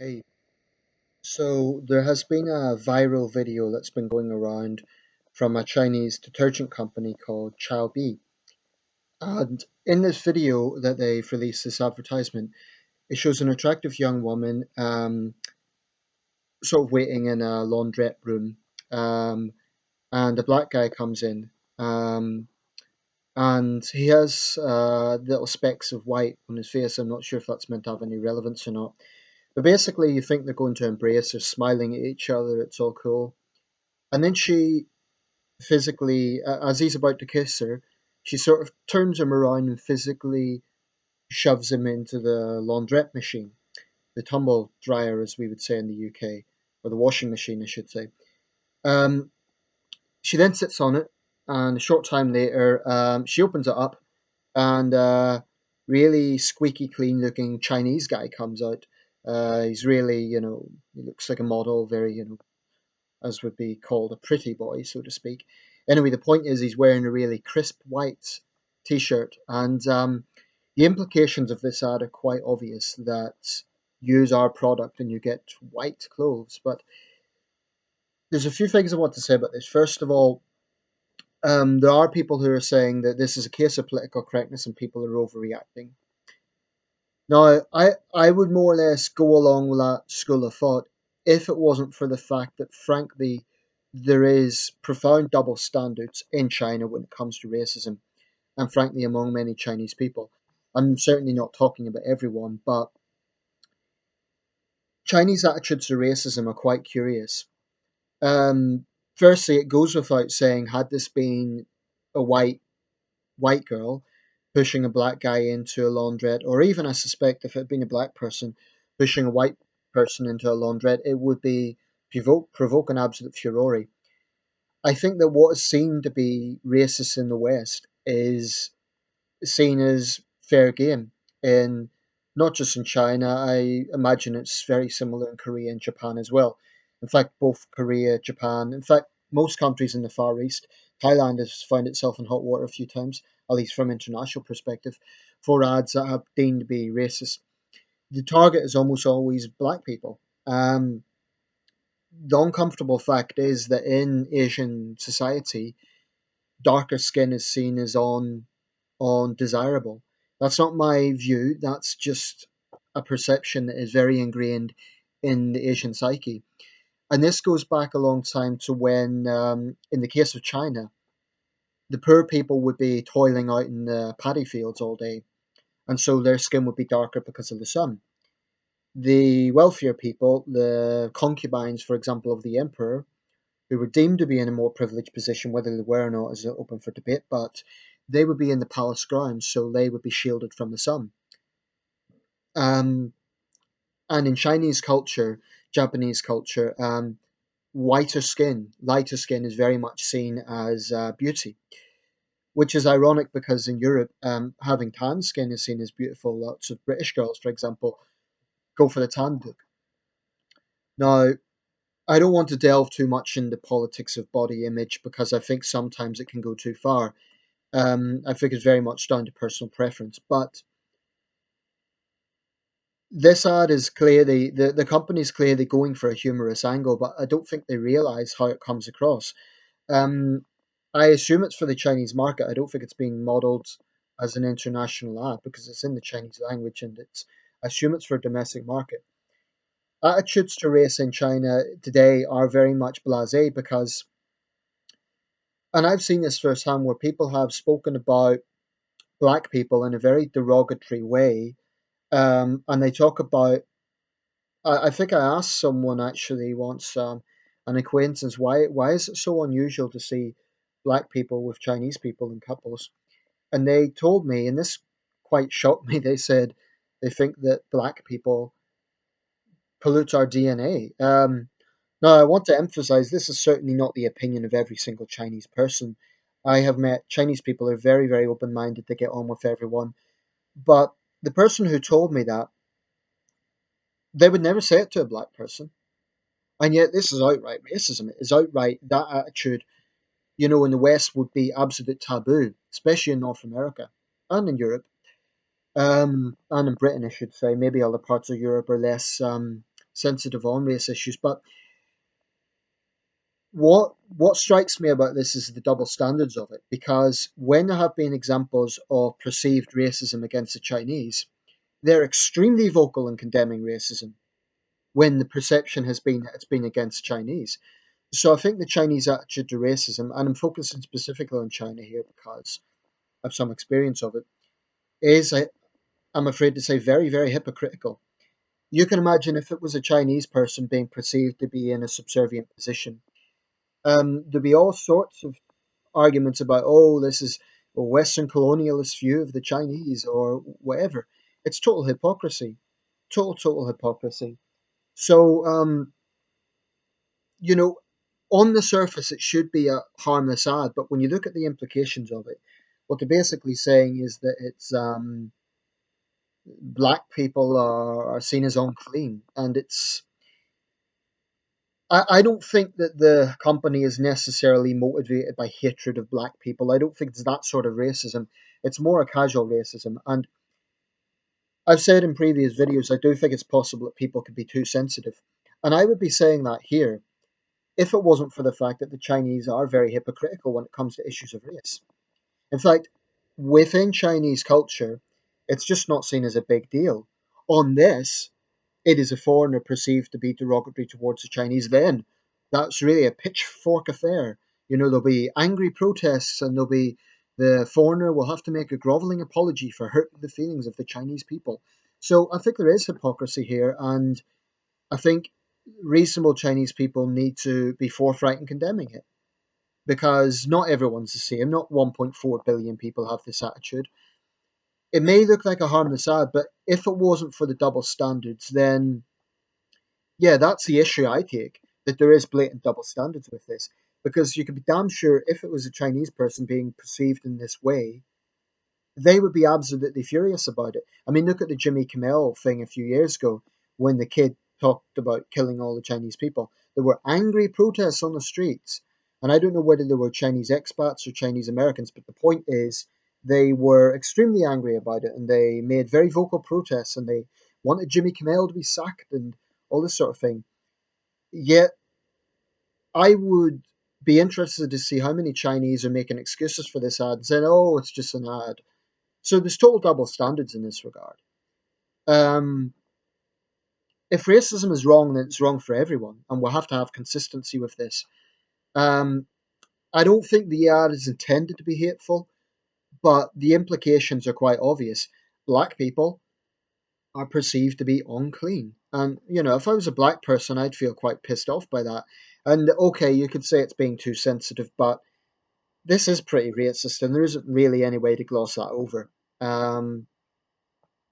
Hey, so there has been a viral video that's been going around from a Chinese detergent company called Xiaobi. And in this video that they've released, this advertisement, it shows an attractive young woman sort of waiting in a laundrette room. Um, and a black guy comes in. Um, and he has little specks of white on his face. I'm not sure if that's meant to have any relevance or not. But basically, you think they're going to embrace, they're smiling at each other, it's all cool. And then she physically, as he's about to kiss her, she sort of turns him around and physically shoves him into the laundrette machine, the tumble dryer, as we would say in the UK, or the washing machine, I should say. Um, she then sits on it, and a short time later, she opens it up, and a really squeaky clean looking Chinese guy comes out. He's really, he looks like a model, very, as would be called a pretty boy, so to speak. Anyway, the point is he's wearing a really crisp white t-shirt, and the implications of this ad are quite obvious that use our product and you get white clothes. But there's a few things I want to say about this. First of all, there are people who are saying that this is a case of political correctness and people are overreacting. Now, I would more or less go along with that school of thought if it wasn't for the fact that, frankly, there is profound double standards in China when it comes to racism, and frankly, among many Chinese people. I'm certainly not talking about everyone, but Chinese attitudes to racism are quite curious. Firstly, it goes without saying, had this been a white girl pushing a black guy into a laundrette, or even I suspect if it had been a black person pushing a white person into a laundrette, it would be provoke an absolute furore. I think that what is seen to be racist in the West is seen as fair game in not just in China. I imagine it's very similar in Korea and Japan as well. In fact, both Korea, Japan, in fact, most countries in the Far East, Thailand has found itself in hot water a few times, at least from international perspective, for ads that have deemed to be racist. The target is almost always black people. The uncomfortable fact is that in Asian society, darker skin is seen as on desirable. That's not my view. That's just a perception that is very ingrained in the Asian psyche. And this goes back a long time to when, in the case of China, the poor people would be toiling out in the paddy fields all day, and so their skin would be darker because of the sun. The wealthier people, the concubines, for example, of the emperor, who were deemed to be in a more privileged position, whether they were or not is open for debate, but they would be in the palace grounds, so they would be shielded from the sun. Um, and in Chinese culture, Japanese culture, lighter skin is very much seen as beauty, which is ironic because in Europe, having tan skin is seen as beautiful. Lots of British girls, for example, go for the tan look. Now, I don't want to delve too much into politics of body image because I think sometimes it can go too far. I think it's very much down to personal preference. But this ad is clearly the company's clearly going for a humorous angle, but I don't think they realise how it comes across. Um, I assume it's for the Chinese market. I don't think it's being modelled as an international ad because it's in the Chinese language and it's I assume it's for domestic market. Attitudes to race in China today are very much blasé because, and I've seen this firsthand where people have spoken about black people in a very derogatory way, and they talk about. I think I asked someone actually once, an acquaintance, why is it so unusual to see black people with Chinese people in couples? And they told me, and this quite shocked me. They said they think that black people pollute our DNA. Now, I want to emphasize this is certainly not the opinion of every single Chinese person. I have met Chinese people who are very, very open minded. They get on with everyone. But the person who told me that, they would never say it to a black person. And yet, this is outright racism. It is outright that attitude, in the West would be absolute taboo, especially in North America and in Europe, and in Britain, I should say. Maybe other parts of Europe are less. sensitive on race issues. But what strikes me about this is the double standards of it, because when there have been examples of perceived racism against the Chinese, they're extremely vocal in condemning racism when the perception has been that it's been against Chinese. So I think the Chinese attitude to racism, and I'm focusing specifically on China here because I have some experience of it, is, I'm afraid to say, very, very hypocritical. You can imagine if it was a Chinese person being perceived to be in a subservient position, there'd be all sorts of arguments about, oh, this is a Western colonialist view of the Chinese or whatever. It's total hypocrisy, total hypocrisy. So, you know, on the surface, it should be a harmless ad, but when you look at the implications of it, what they're basically saying is that it's black people are seen as unclean, and it's. I don't think that the company is necessarily motivated by hatred of black people. I don't think it's that sort of racism. It's more a casual racism, and I've said in previous videos I do think it's possible that people could be too sensitive, and I would be saying that here if it wasn't for the fact that the Chinese are very hypocritical when it comes to issues of race. In fact, within Chinese culture, it's just not seen as a big deal. On this, it is a foreigner perceived to be derogatory towards the Chinese, then that's really a pitchfork affair. There'll be angry protests and there'll be the foreigner will have to make a groveling apology for hurting the feelings of the Chinese people. So I think there is hypocrisy here, and I think reasonable Chinese people need to be forthright in condemning it because not everyone's the same. Not 1.4 billion people have this attitude. It may look like a harmless ad, but if it wasn't for the double standards, then yeah, that's the issue I take, that there is blatant double standards with this. Because you could be damn sure if it was a Chinese person being perceived in this way, they would be absolutely furious about it. I mean, look at the Jimmy Kimmel thing a few years ago when the kid talked about killing all the Chinese people. There were angry protests on the streets. And I don't know whether they were Chinese expats or Chinese Americans, but the point is they were extremely angry about it and they made very vocal protests and they wanted Jimmy Kimmel to be sacked and all this sort of thing. Yet I would be interested to see how many Chinese are making excuses for this ad and saying, oh, it's just an ad. So there's total double standards in this regard. Um, if racism is wrong, then it's wrong for everyone, and we'll have to have consistency with this. Um, I don't think the ad is intended to be hateful, but the implications are quite obvious. Black people are perceived to be unclean. And, if I was a black person, I'd feel quite pissed off by that. And okay, you could say it's being too sensitive, but this is pretty racist, and there isn't really any way to gloss that over. Um,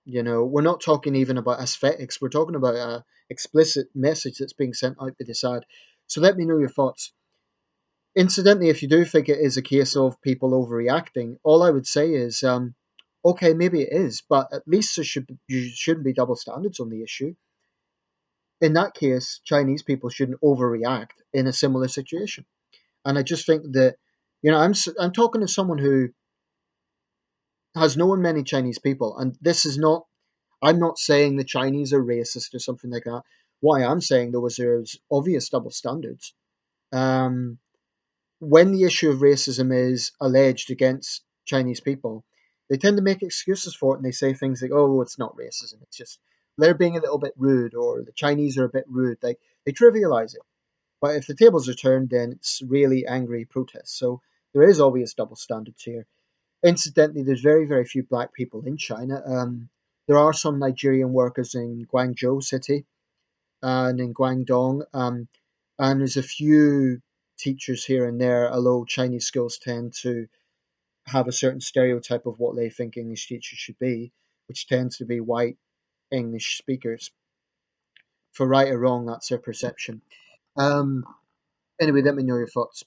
we're not talking even about aesthetics. We're talking about a explicit message that's being sent out by this ad. So let me know your thoughts. Incidentally, if you do think it is a case of people overreacting, all I would say is, okay, maybe it is, but at least you shouldn't be double standards on the issue. In that case, Chinese people shouldn't overreact in a similar situation. And I just think that, I'm talking to someone who has known many Chinese people, and this is not. I'm not saying the Chinese are racist or something like that. What I am saying though is there's obvious double standards. Um, when the issue of racism is alleged against Chinese people, they tend to make excuses for it and they say things like, "Oh, it's not racism. It's just they're being a little bit rude, or the Chinese are a bit rude." Like they trivialize it. But if the tables are turned, then it's really angry protests. So there is obvious double standards here. Incidentally, there's very, very few black people in China. There are some Nigerian workers in Guangzhou city and in Guangdong, and there's a few teachers here and there, although Chinese schools tend to have a certain stereotype of what they think English teachers should be, which tends to be white English speakers. For right or wrong, that's their perception. Um, anyway, let me know your thoughts.